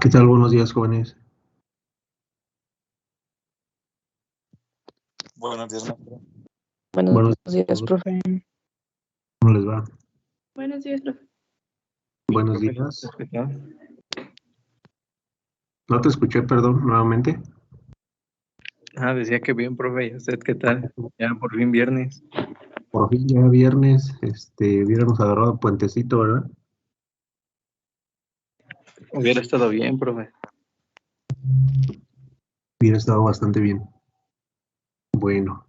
¿Qué tal? Buenos días, jóvenes. Buenos días, maestro. Buenos días, todos. profe. ¿Cómo les va? Buenos días, profe. Buenos Profe, días. ¿qué tal? No te escuché, perdón, nuevamente. Decía que bien, profe. ¿Y usted qué tal? Ya por fin viernes. Por fin ya viernes, hubiéramos agarrado puentecito, ¿verdad? Hubiera estado bien, profe. Hubiera estado bastante bien. Bueno,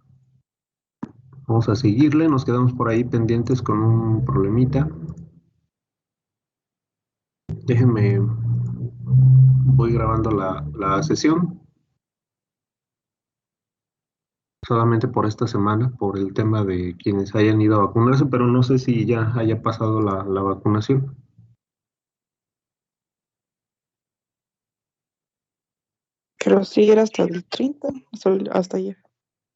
vamos a seguirle. Nos quedamos por ahí pendientes con un problemita. Déjenme, voy grabando la sesión. Solamente por esta semana, por el tema de quienes hayan ido a vacunarse, pero no sé si ya haya pasado la vacunación. Creo sí era hasta el 30, hasta ayer.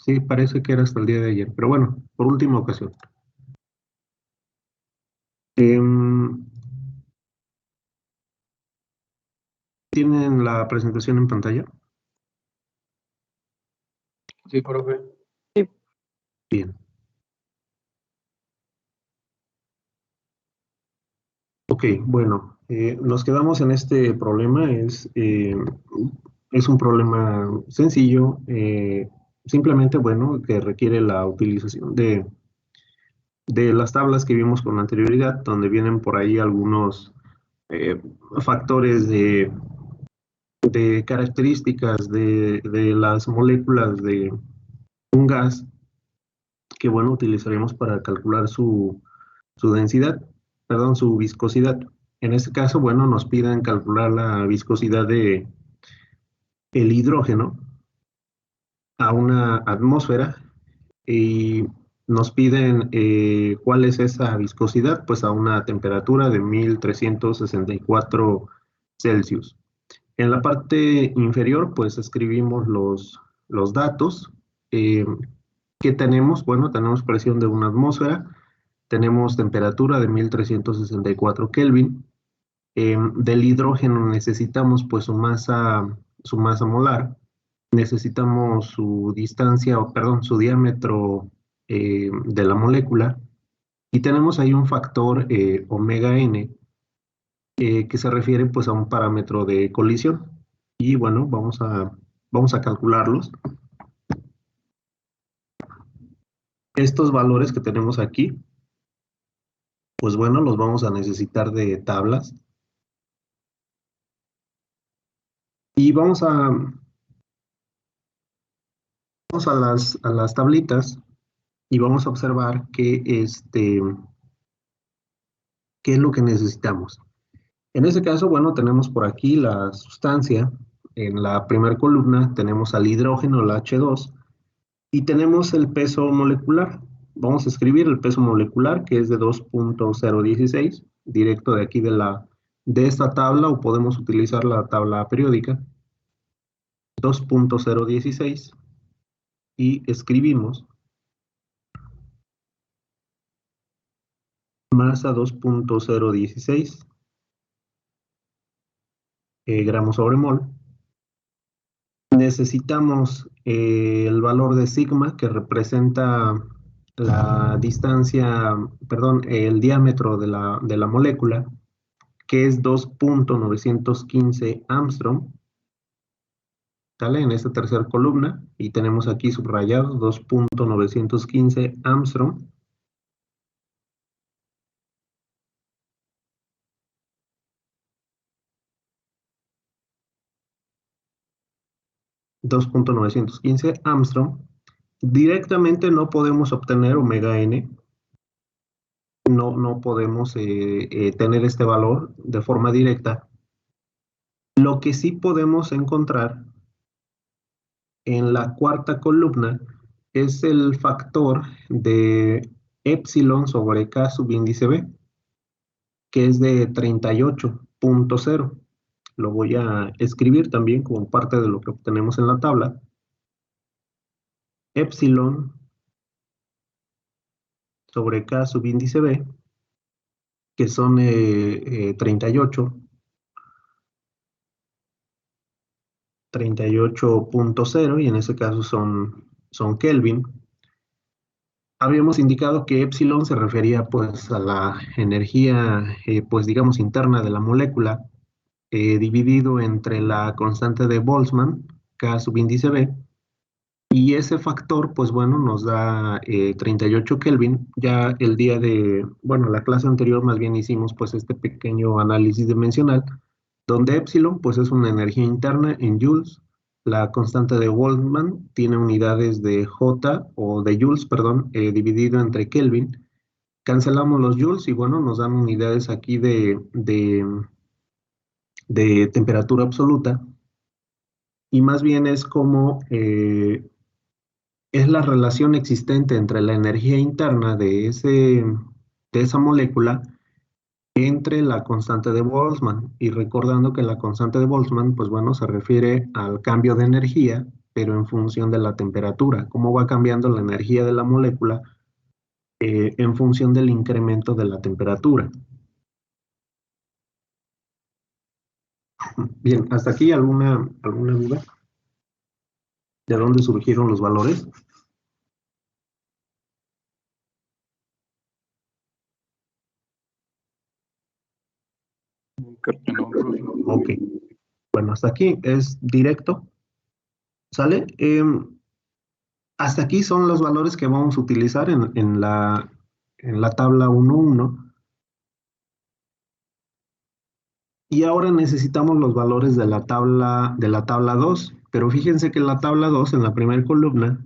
Sí, parece que era hasta el día de ayer, pero bueno, por última ocasión. ¿Tienen la presentación en pantalla? Sí, profe. Bien. Ok, bueno, nos quedamos en este problema. Es un problema sencillo, simplemente, bueno, que requiere la utilización de las tablas que vimos con anterioridad, donde vienen por ahí algunos factores de características de las moléculas de un gas que, bueno, utilizaremos para calcular su densidad, perdón, su viscosidad. En este caso, bueno, nos piden calcular la viscosidad de el hidrógeno a una atmósfera y nos piden cuál es esa viscosidad, pues a una temperatura de 1364 Celsius. En la parte inferior, pues escribimos los datos. Eh, ¿Qué tenemos? Bueno, tenemos presión de una atmósfera, tenemos temperatura de 1364 Kelvin. Del hidrógeno necesitamos pues su masa molar, necesitamos su distancia, o perdón, su diámetro de la molécula, y tenemos ahí un factor omega n que se refiere pues a un parámetro de colisión. Y bueno, vamos a calcularlos. Estos valores que tenemos aquí, pues bueno, los vamos a necesitar de tablas. Y vamos a las tablitas y vamos a observar qué es lo que necesitamos. En este caso, bueno, tenemos por aquí la sustancia. En la primera columna tenemos al hidrógeno, el H2, y tenemos el peso molecular. Vamos a escribir el peso molecular, que es de 2.016, directo de aquí de esta tabla, o podemos utilizar la tabla periódica. 2.016, y escribimos masa 2.016 gramos sobre mol. Necesitamos el valor de sigma, que representa la distancia, perdón, el diámetro de la molécula, que es 2.915 Armstrong, ¿sale? En esta tercera columna, y tenemos aquí subrayado 2.915 Armstrong. .915 Armstrong. Directamente no podemos obtener omega n, no podemos tener este valor de forma directa. Lo que sí podemos encontrar en la cuarta columna es el factor de epsilon sobre K subíndice B, que es de 38.0. Lo voy a escribir también como parte de lo que obtenemos en la tabla. Epsilon sobre K subíndice B, que son 38. 38.0 y en ese caso son Kelvin. Habíamos indicado que epsilon se refería pues a la energía pues digamos interna de la molécula dividido entre la constante de Boltzmann, K subíndice B, y ese factor pues bueno nos da 38 Kelvin. Ya el día de, bueno, la clase anterior más bien hicimos pues este pequeño análisis dimensional donde epsilon pues es una energía interna en joules. La constante de Boltzmann tiene unidades de J o de joules, perdón, dividido entre Kelvin. Cancelamos los joules y bueno, nos dan unidades aquí de temperatura absoluta. Y más bien es como es la relación existente entre la energía interna de esa molécula entre la constante de Boltzmann. Y recordando que la constante de Boltzmann, pues bueno, se refiere al cambio de energía, pero en función de la temperatura. Cómo va cambiando la energía de la molécula en función del incremento de la temperatura. Bien, hasta aquí alguna duda de dónde surgieron los valores. Creo que no, profe. Ok, bueno, hasta aquí es directo, ¿sale? Hasta aquí son los valores que vamos a utilizar en la tabla 1.1. Y ahora necesitamos los valores de la tabla 2, pero fíjense que en la tabla 2, en la primera columna,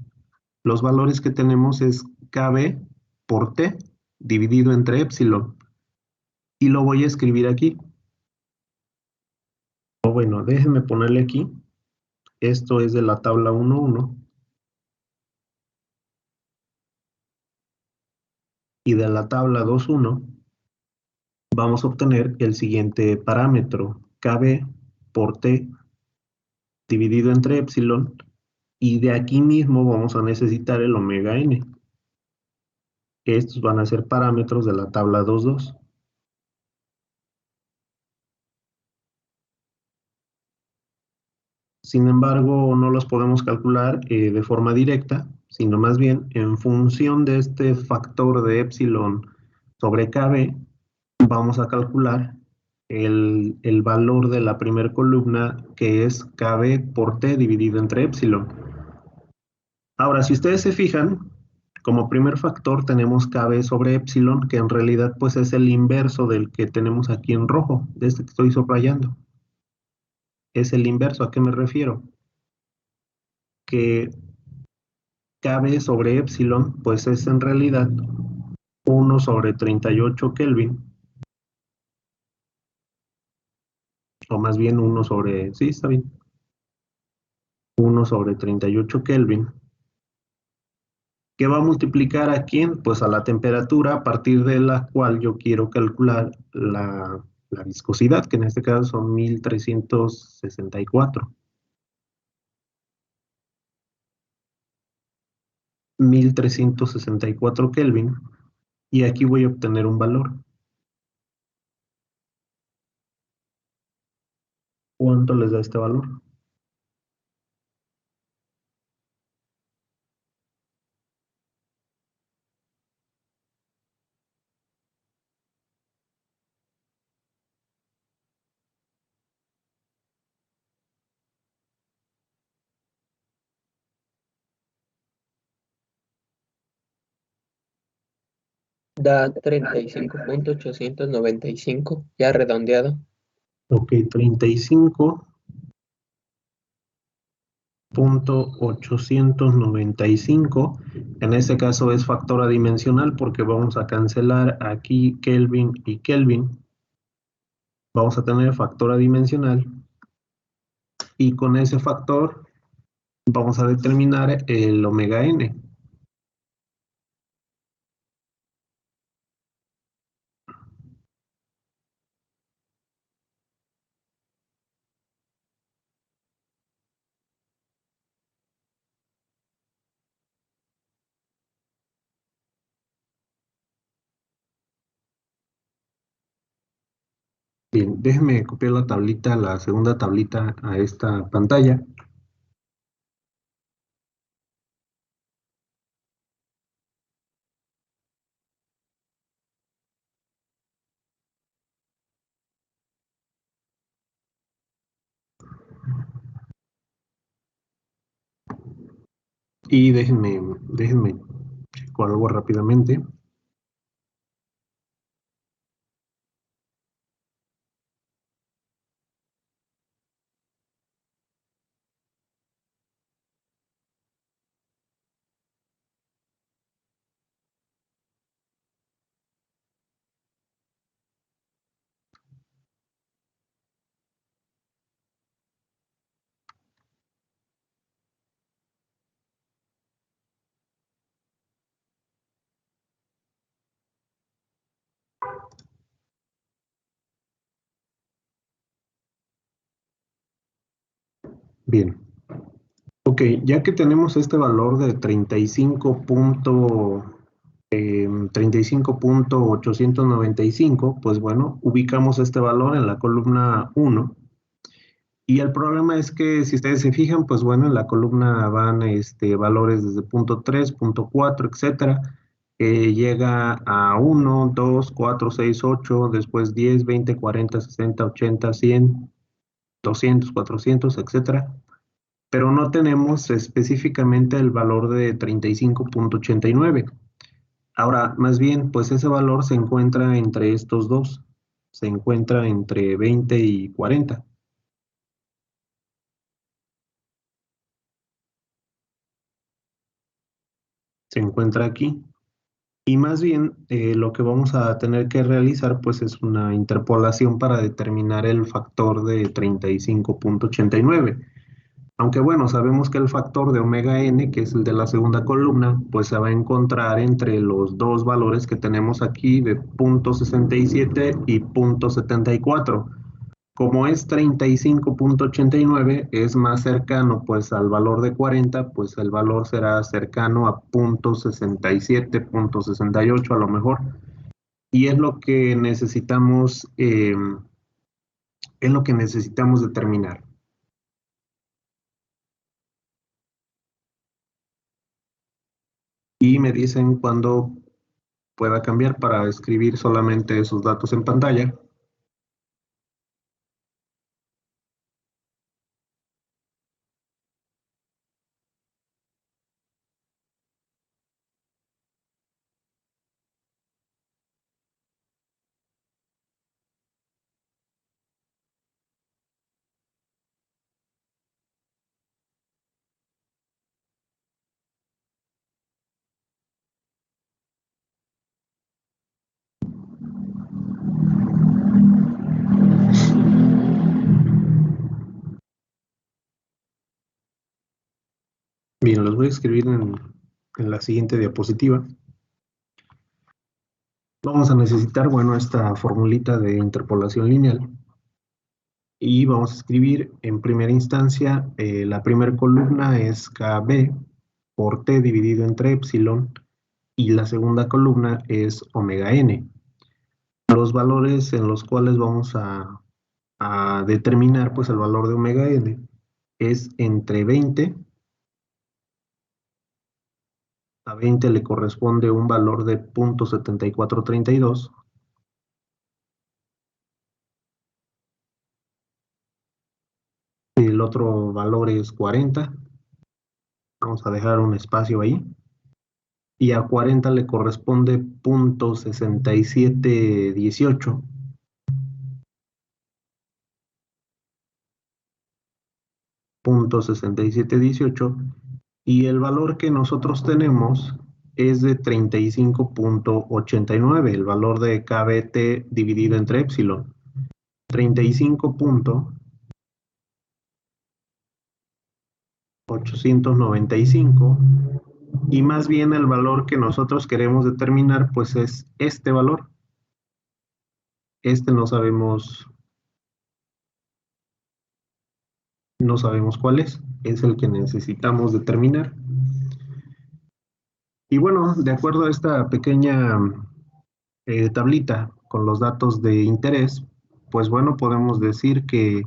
los valores que tenemos es KB por T dividido entre epsilon. Y lo voy a escribir aquí. O bueno, déjenme ponerle aquí. Esto es de la tabla 1.1. Y de la tabla 2.1 vamos a obtener el siguiente parámetro, KB por T dividido entre epsilon. Y de aquí mismo vamos a necesitar el omega n. Estos van a ser parámetros de la tabla 2.2. Sin embargo, no los podemos calcular de forma directa, sino más bien en función de este factor de epsilon sobre KB, vamos a calcular el valor de la primera columna, que es KB por T dividido entre epsilon. Ahora, si ustedes se fijan, como primer factor tenemos KB sobre epsilon, que en realidad pues es el inverso del que tenemos aquí en rojo, de este que estoy subrayando. Es el inverso. ¿A qué me refiero? Que KB sobre epsilon pues es en realidad 1 sobre 38 Kelvin, o más bien 1 sobre, sí, está bien, 1 sobre 38 Kelvin, que va a multiplicar a quién? Pues a la temperatura a partir de la cual yo quiero calcular la viscosidad, que en este caso son 1364. 1364 Kelvin, y aquí voy a obtener un valor. ¿Cuánto les da este valor? Da 35.895, ya redondeado. Ok, 35.895. En este caso es factor adimensional porque vamos a cancelar aquí Kelvin y Kelvin. Vamos a tener factor adimensional y con ese factor vamos a determinar el omega n. Bien, déjenme copiar la tablita, la segunda tablita a esta pantalla. Y déjenme checo algo rápidamente. Bien. Ok, ya que tenemos este valor de 35.895, pues bueno, ubicamos este valor en la columna 1. Y el problema es que si ustedes se fijan, pues bueno, en la columna van valores desde punto 3, punto 4, etcétera. Llega a 1, 2, 4, 6, 8, después 10, 20, 40, 60, 80, 100, 200, 400, etcétera. Pero no tenemos específicamente el valor de 35.89. Ahora, más bien, pues ese valor se encuentra entre estos dos. Se encuentra entre 20 y 40. Se encuentra aquí. Y más bien, lo que vamos a tener que realizar, pues es una interpolación para determinar el factor de 35.89. Aunque bueno, sabemos que el factor de omega n, que es el de la segunda columna, pues se va a encontrar entre los dos valores que tenemos aquí de .67 y .74. Como es 35.89, es más cercano pues al valor de 40, pues el valor será cercano a .67, .68 a lo mejor. Y es lo que necesitamos determinar. Y me dicen cuándo pueda cambiar para escribir solamente esos datos en pantalla. Bien, los voy a escribir en la siguiente diapositiva. Vamos a necesitar, bueno, esta formulita de interpolación lineal. Y vamos a escribir en primera instancia, la primera columna es KB por T dividido entre epsilon, y la segunda columna es omega n. Los valores en los cuales vamos a determinar pues el valor de omega n es entre 20. A 20 le corresponde un valor de .7432. El otro valor es 40. Vamos a dejar un espacio ahí. Y a 40 le corresponde .6718. .6718. Y el valor que nosotros tenemos es de 35.89, el valor de KBT dividido entre epsilon. 35.895. Y más bien el valor que nosotros queremos determinar pues es este valor. Este no sabemos cuál es el que necesitamos determinar. Y bueno, de acuerdo a esta pequeña tablita con los datos de interés, pues bueno, podemos decir que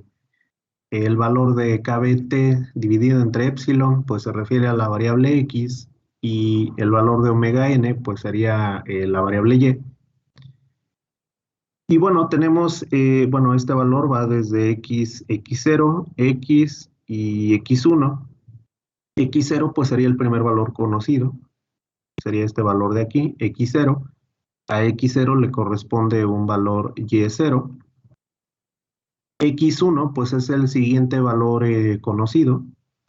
el valor de KBT dividido entre epsilon pues se refiere a la variable X, y el valor de omega n pues sería la variable Y. Y bueno, tenemos, este valor va desde x0, x y x1. X0 pues sería el primer valor conocido, sería este valor de aquí, X0. A X0 le corresponde un valor Y0. X1 pues es el siguiente valor conocido,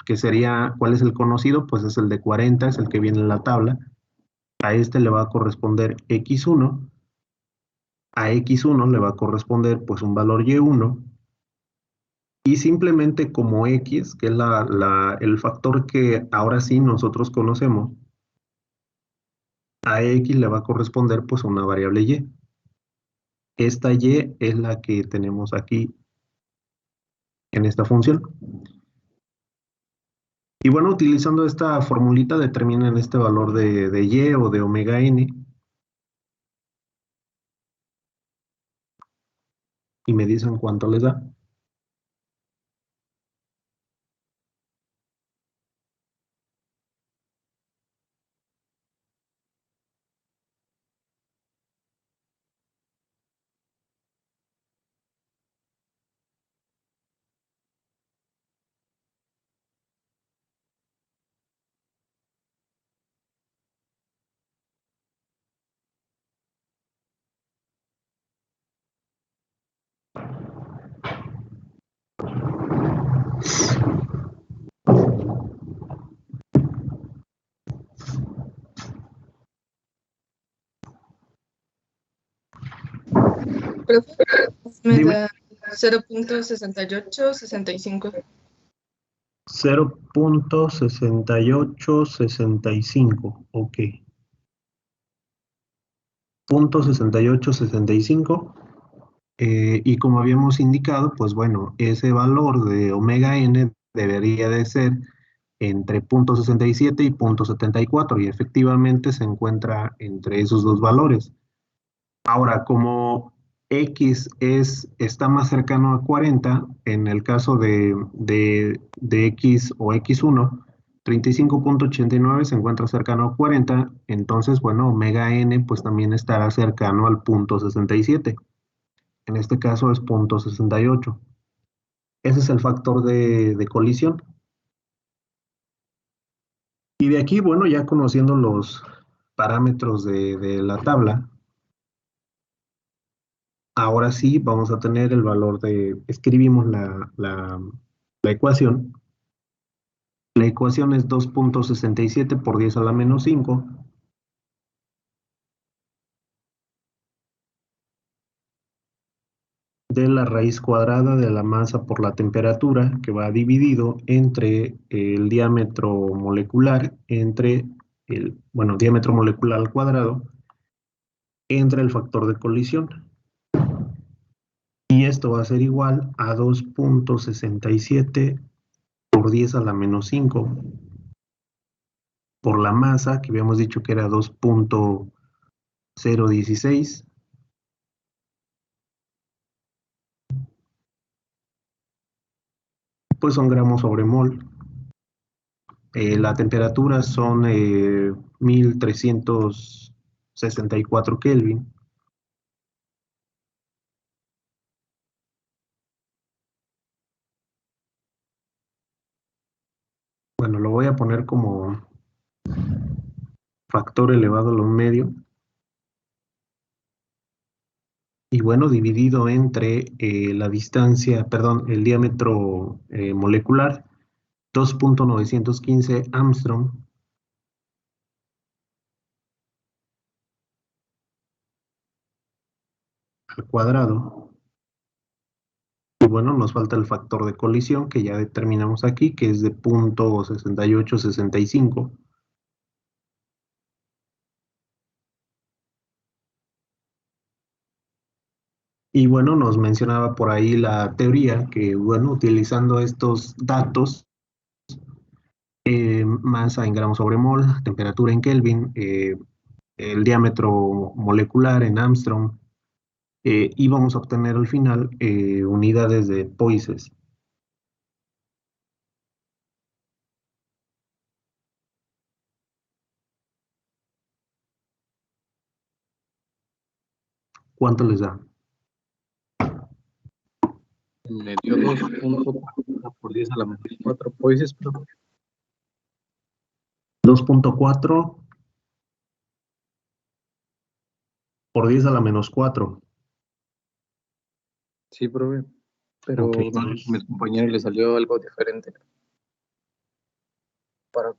que sería, ¿cuál es el conocido? Pues es el de 40, es el que viene en la tabla. A este le va a corresponder X1. A X1 le va a corresponder pues un valor Y1. Y simplemente como X, que es el factor que ahora sí nosotros conocemos, a X le va a corresponder pues una variable Y. Esta Y es la que tenemos aquí en esta función. Y bueno, utilizando esta formulita determinan este valor de Y o de omega n. Y me dicen cuánto les da. Profe, me Dime. da 0.6865. 0.6865, ok. 0.6865. Y como habíamos indicado, pues bueno, ese valor de omega n debería de ser entre 0.67 y 0.74 y efectivamente se encuentra entre esos dos valores. Ahora, como X está más cercano a 40, en el caso de X o X1, 35.89 se encuentra cercano a 40, entonces, bueno, omega n pues también estará cercano al 0.67. En este caso es 0.68. Ese es el factor de colisión. Y de aquí, bueno, ya conociendo los parámetros de la tabla, ahora sí vamos a tener el valor escribimos la ecuación. La ecuación es 2.67 por 10 a la menos 5. De la raíz cuadrada de la masa por la temperatura, que va dividido entre el diámetro molecular, diámetro molecular al cuadrado, entre el factor de colisión. Y esto va a ser igual a 2.67 por 10 a la menos 5 por la masa, que habíamos dicho que era 2.016. Pues son gramos sobre mol. La temperatura son 1364 Kelvin. Bueno, lo voy a poner como factor elevado a lo medio. Y bueno, dividido entre la distancia, perdón, el diámetro molecular, 2.915 Armstrong al cuadrado. Y bueno, nos falta el factor de colisión que ya determinamos aquí, que es de 0.6865. Y bueno, nos mencionaba por ahí la teoría que, bueno, utilizando estos datos, masa en gramos sobre mol, temperatura en Kelvin, el diámetro molecular en Armstrong, y vamos a obtener al final unidades de Poisses. ¿Cuánto les da? Me dio 2.40 por 10 a la menos 4 Poisses, profe. 2.4 por 10 a la menos 4. Sí, profe. Pero Ok. no sé si a mis compañeros les salió algo diferente para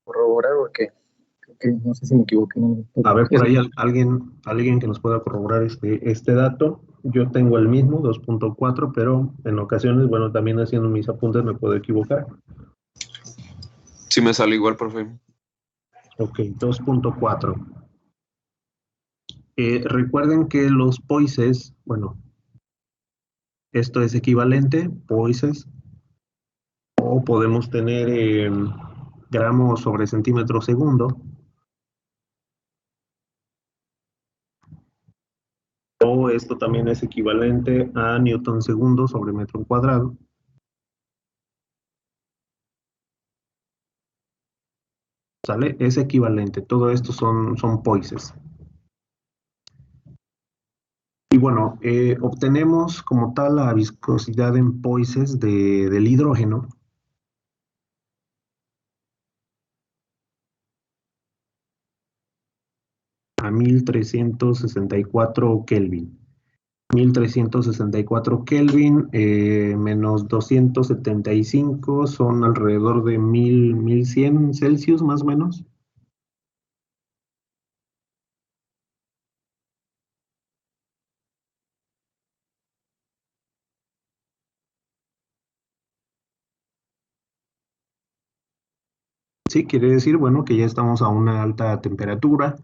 corroborar o qué. Creo que no sé si me equivoqué. A ver, por ahí alguien que nos pueda corroborar este dato. Yo tengo el mismo, 2.4, pero en ocasiones, bueno, también haciendo mis apuntes me puedo equivocar. Sí me sale igual, profe. Ok, 2.4. Recuerden que los poises, bueno, esto es equivalente, poises, o podemos tener gramos sobre centímetro segundo, o esto también es equivalente a newton segundo sobre metro cuadrado. ¿Sale? Es equivalente, todo esto son poises. Y bueno, obtenemos como tal la viscosidad en poises del hidrógeno. A 1364 Kelvin. 1364 Kelvin menos 275 son alrededor de 1100 Celsius más o menos. Sí, quiere decir, bueno, que ya estamos a una alta temperatura.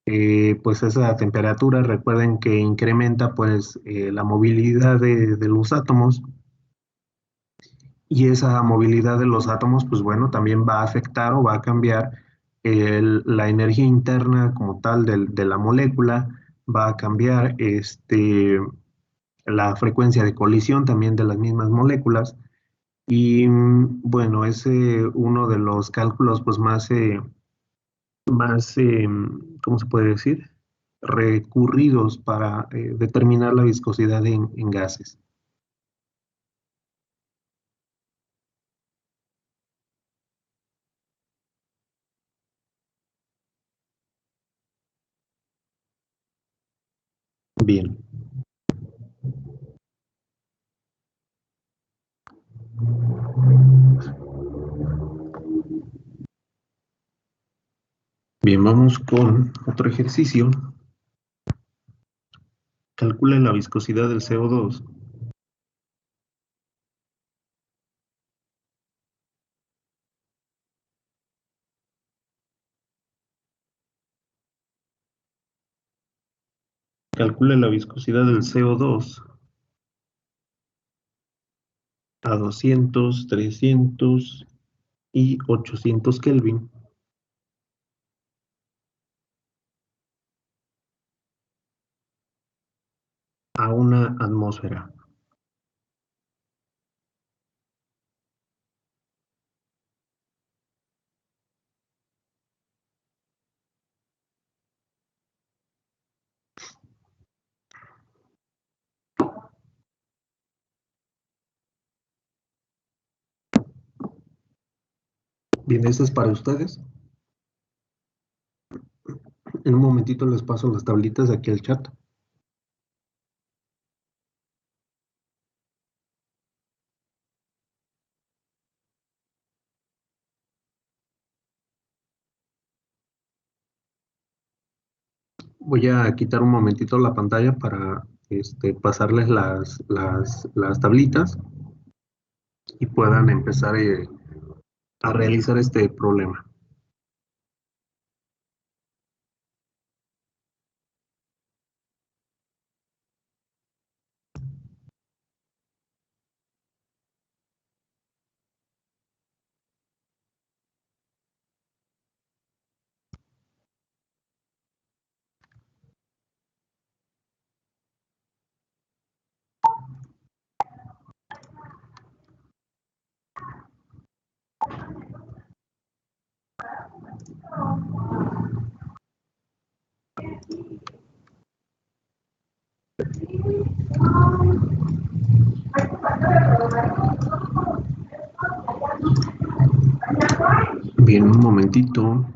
Pues esa temperatura, recuerden que incrementa pues la movilidad de los átomos. Y esa movilidad de los átomos, pues bueno, también va a afectar o va a cambiar la energía interna como tal de la molécula, va a cambiar la frecuencia de colisión también de las mismas moléculas. Y bueno, es uno de los cálculos pues más, ¿cómo se puede decir? Recurridos para determinar la viscosidad en gases. Bien. Bien, vamos con otro ejercicio. Calcule la viscosidad del CO2. Calcule la viscosidad del CO2 a 200, 300 y 800 Kelvin. A una atmósfera. Bien, este es para ustedes. En un momentito les paso las tablitas aquí al chat. Voy a quitar un momentito la pantalla para pasarles las tablitas y puedan empezar a realizar este problema. Bien. Bien, un momentito.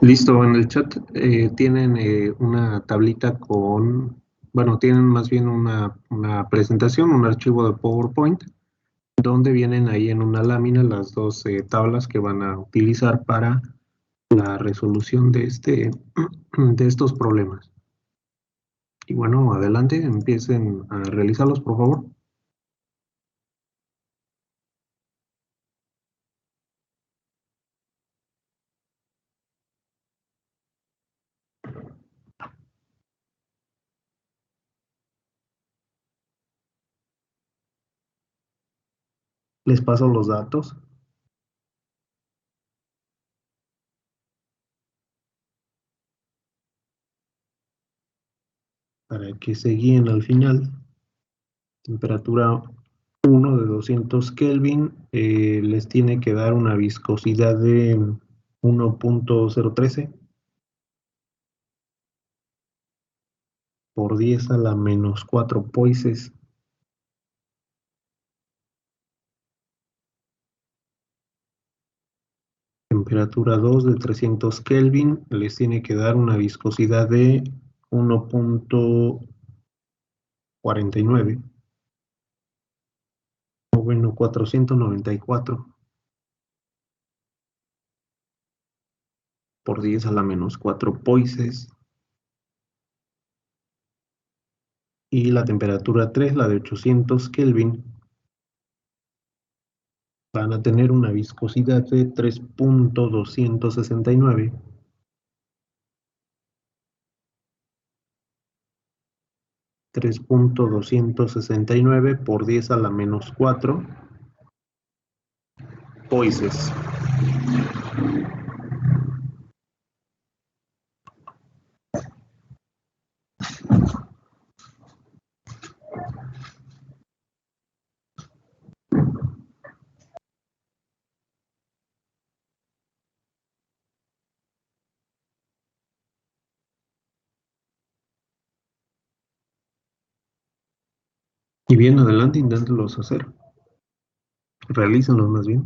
Listo, en el chat tienen una tablita con, bueno, tienen más bien una presentación, un archivo de PowerPoint, donde vienen ahí en una lámina las dos tablas que van a utilizar para la resolución de de estos problemas. Y bueno, adelante, empiecen a realizarlos, por favor. Les paso los datos. Para que se guíen al final. Temperatura 1 de 200 Kelvin les tiene que dar una viscosidad de 1.013 por 10 a la menos 4 poises. Temperatura 2 de 300 Kelvin les tiene que dar una viscosidad de 1.49. O bueno, 494 por 10 a la menos 4 poises. Y la temperatura 3, la de 800 Kelvin, van a tener una viscosidad de 3.269 3.269 por 10 a la menos 4 poises. Y bien, adelante, inténtenlos hacer. Realícenlos más bien.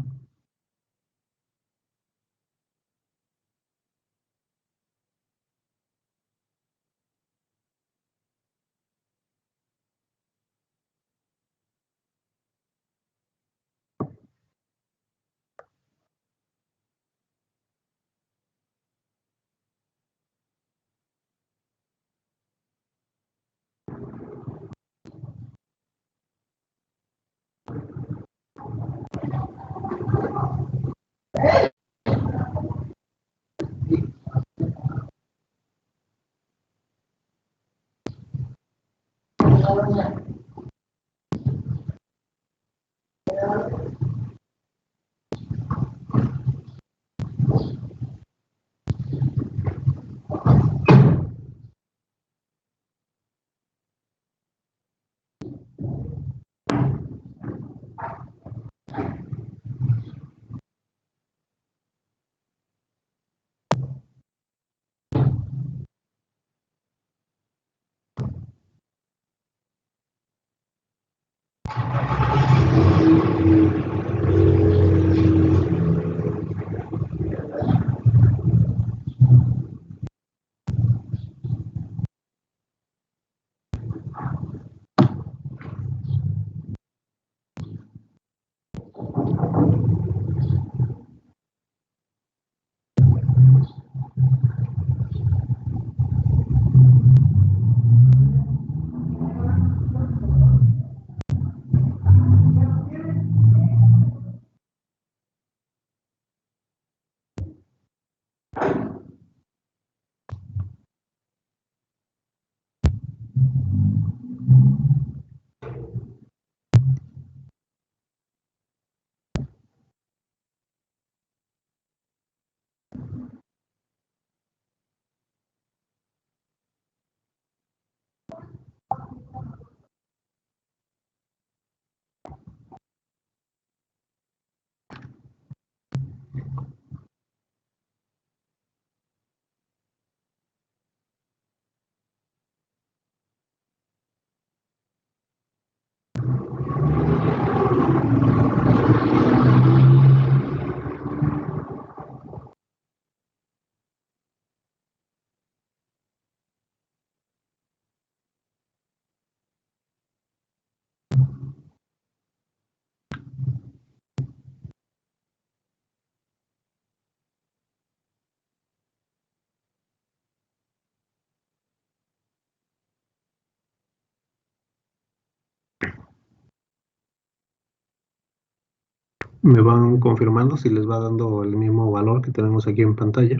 Me van confirmando si les va dando el mismo valor que tenemos aquí en pantalla.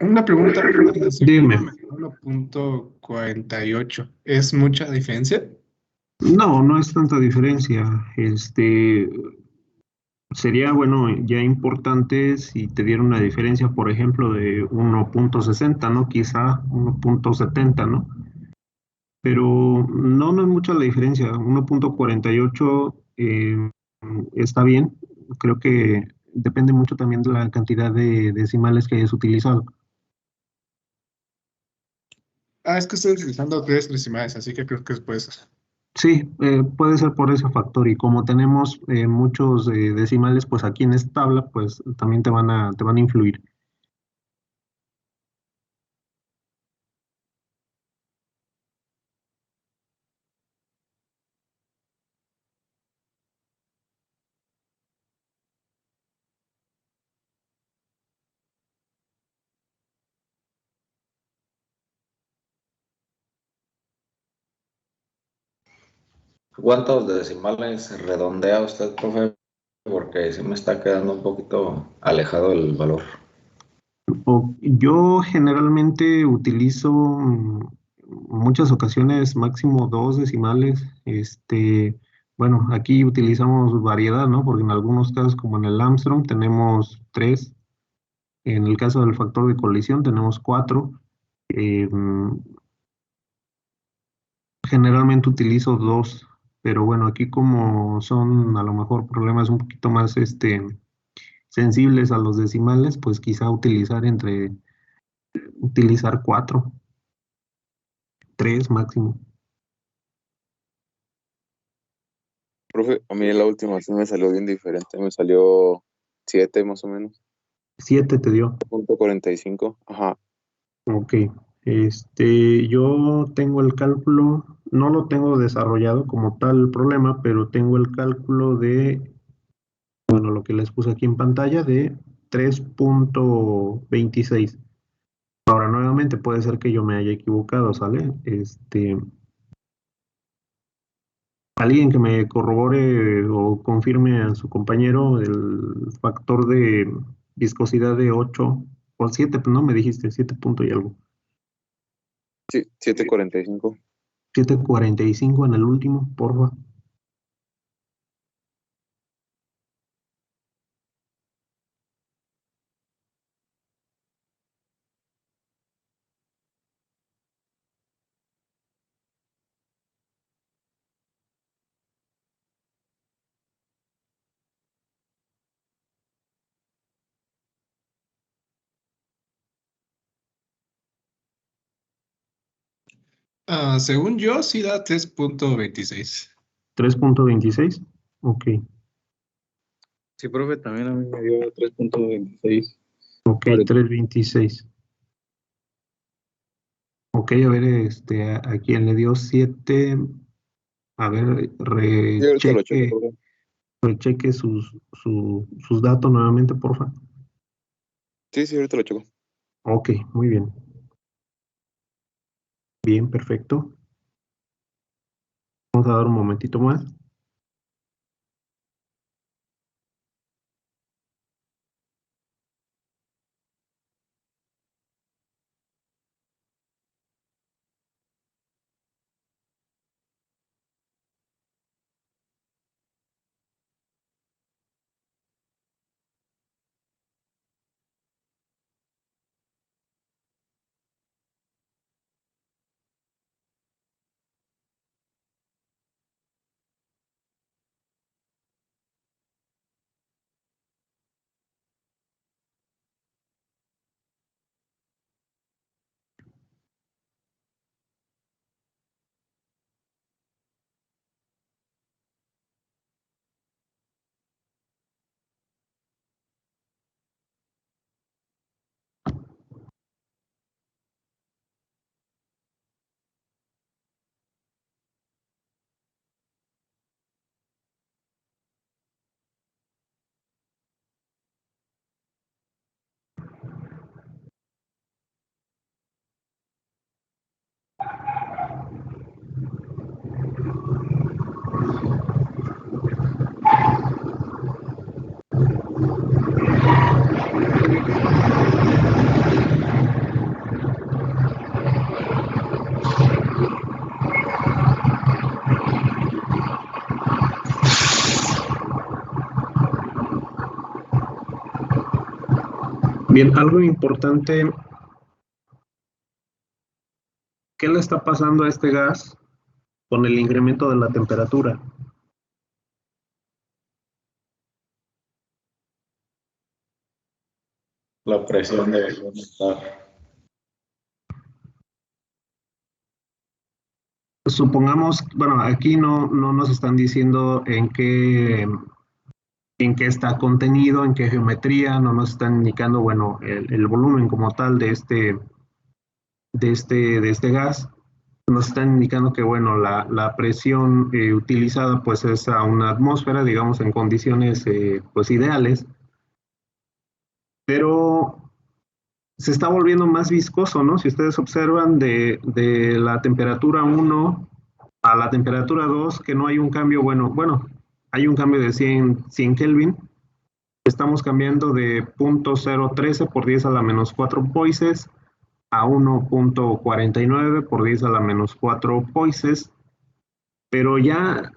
Una pregunta. Dime. 1.48. ¿Es mucha diferencia? No, no es tanta diferencia. Sería, bueno, ya importante si te diera una diferencia, por ejemplo, de 1.60, ¿no? Quizá 1.70, ¿no? Pero no, no es mucha la diferencia. 1.48 está bien. Creo que depende mucho también de la cantidad de decimales que hayas utilizado. Es que estoy utilizando 3 decimales, así que creo que es por eso. Sí, puede ser por ese factor. Y como tenemos muchos decimales, pues aquí en esta tabla, pues también te van a influir. ¿Cuántos decimales redondea usted, profe? Porque sí me está quedando un poquito alejado el valor. Yo generalmente utilizo muchas ocasiones máximo dos decimales. Bueno, aquí utilizamos variedad, ¿no? Porque en algunos casos, como en el Armstrong, tenemos tres. En el caso del factor de colisión, tenemos cuatro. Eh, mm, Generalmente utilizo dos, pero bueno, aquí como son a lo mejor problemas un poquito más sensibles a los decimales, pues quizá utilizar cuatro, tres máximo. Profe, a mí la última sí me salió bien diferente, me salió 7 más o menos, Siete te dio. 7.45. Ajá. Ok. Yo tengo el cálculo, no lo tengo desarrollado como tal el problema, pero tengo el cálculo de, bueno, lo que les puse aquí en pantalla de 3.26. Ahora, nuevamente, puede ser que yo me haya equivocado, ¿sale? Alguien que me corrobore o confirme a su compañero el factor de viscosidad de 8 o 7, pues no me dijiste 7 punto y algo. Sí, 7.45. 7.45 en el último, porfa. Según yo, sí da 3.26. 3.26. Ok, Sí, profe, también a mí me dio 3.26. ok, Vale. 3.26. Ok, a ver, a quien le dio 7, a ver, Sí, ahorita lo checo, profe. recheque sus datos nuevamente, porfa. Sí, ahorita lo checo. Ok, muy bien. Bien, perfecto. Vamos a dar un momentito más. Bien, algo importante, ¿qué le está pasando a este gas con el incremento de la temperatura? La presión debe aumentar. Supongamos, bueno, aquí no nos están diciendo en qué está contenido, en qué geometría, no nos están indicando, bueno, el volumen como tal de este gas. Nos están indicando que, bueno, la presión utilizada pues es a una atmósfera, digamos, en condiciones pues ideales, pero se está volviendo más viscoso, ¿no? Si ustedes observan de la temperatura 1 a la temperatura 2, que no hay un cambio, bueno, hay un cambio de 100 Kelvin. Estamos cambiando de 0.013 por 10 a la menos 4 poises a 1.49 por 10 a la menos 4 poises, pero ya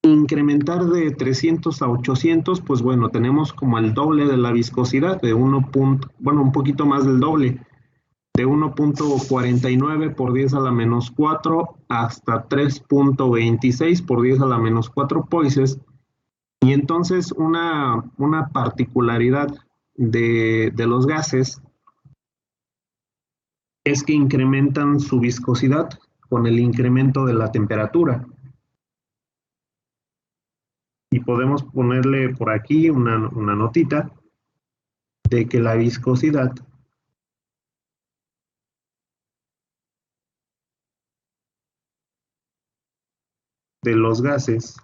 incrementar de 300 a 800, pues bueno, tenemos como el doble de la viscosidad, de un poquito más del doble, de 1.49 por 10 a la menos 4 hasta 3.26 por 10 a la menos 4 poises. Y entonces una particularidad de los gases es que incrementan su viscosidad con el incremento de la temperatura. Y podemos ponerle por aquí una notita de que la viscosidad de los gases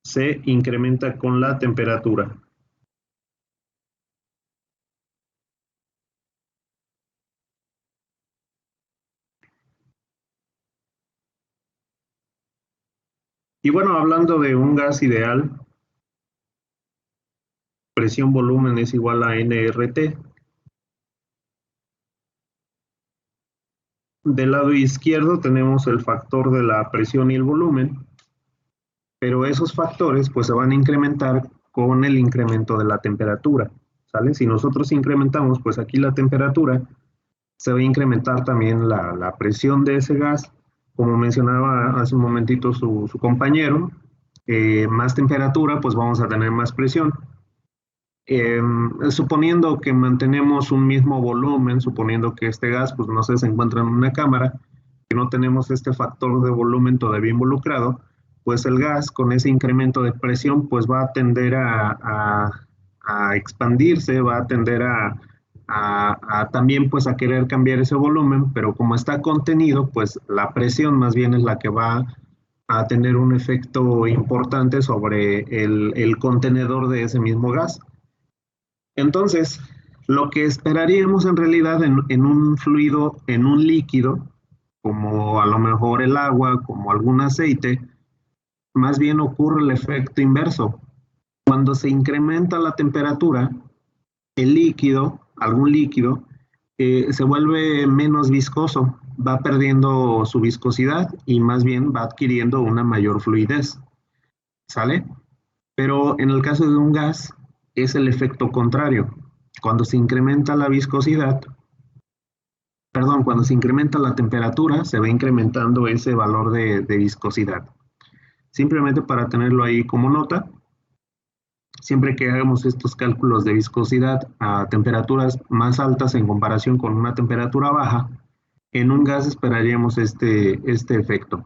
se incrementa con la temperatura. Y bueno, hablando de un gas ideal, presión volumen es igual a nRT. Del lado izquierdo tenemos el factor de la presión y el volumen, pero esos factores pues se van a incrementar con el incremento de la temperatura, ¿sale? Si nosotros incrementamos pues aquí la temperatura, se va a incrementar también la presión de ese gas, como mencionaba hace un momentito su compañero, más temperatura pues vamos a tener más presión, Suponiendo que mantenemos un mismo volumen, suponiendo que este gas, pues no sé, se encuentra en una cámara, que no tenemos este factor de volumen todavía involucrado, pues el gas con ese incremento de presión, pues va a tender a expandirse, va a tender a también pues a querer cambiar ese volumen, pero como está contenido, pues la presión más bien es la que va a tener un efecto importante sobre el contenedor de ese mismo gas. Entonces, lo que esperaríamos en realidad en un fluido, en un líquido, como a lo mejor el agua, como algún aceite, más bien ocurre el efecto inverso. Cuando se incrementa la temperatura, el líquido, algún líquido, se vuelve menos viscoso, va perdiendo su viscosidad y más bien va adquiriendo una mayor fluidez. ¿Sale? Pero en el caso de un gas es el efecto contrario. Cuando se incrementa la viscosidad, perdón, cuando se incrementa la temperatura, se va incrementando ese valor de viscosidad. Simplemente para tenerlo ahí como nota, siempre que hagamos estos cálculos de viscosidad a temperaturas más altas en comparación con una temperatura baja, en un gas esperaríamos este efecto.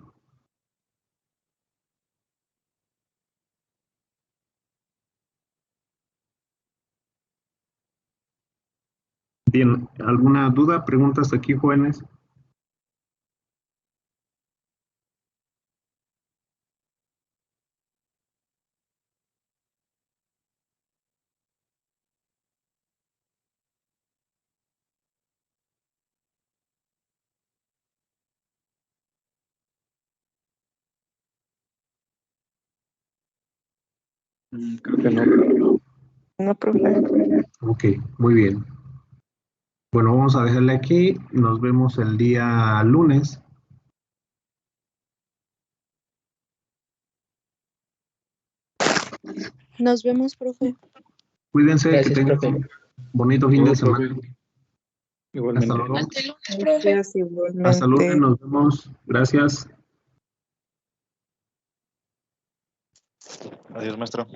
Bien, ¿alguna duda, preguntas aquí, jóvenes? Creo que no. No, profe. Ok, muy bien. Bueno, vamos a dejarle aquí. Nos vemos el día lunes. Nos vemos, profe. Cuídense, que Gracias, tengan profe. un bonito fin de semana. Igualmente. Hasta luego. Hasta el lunes, profe. Gracias, igualmente. Hasta lunes, nos vemos. Gracias. Adiós, maestro.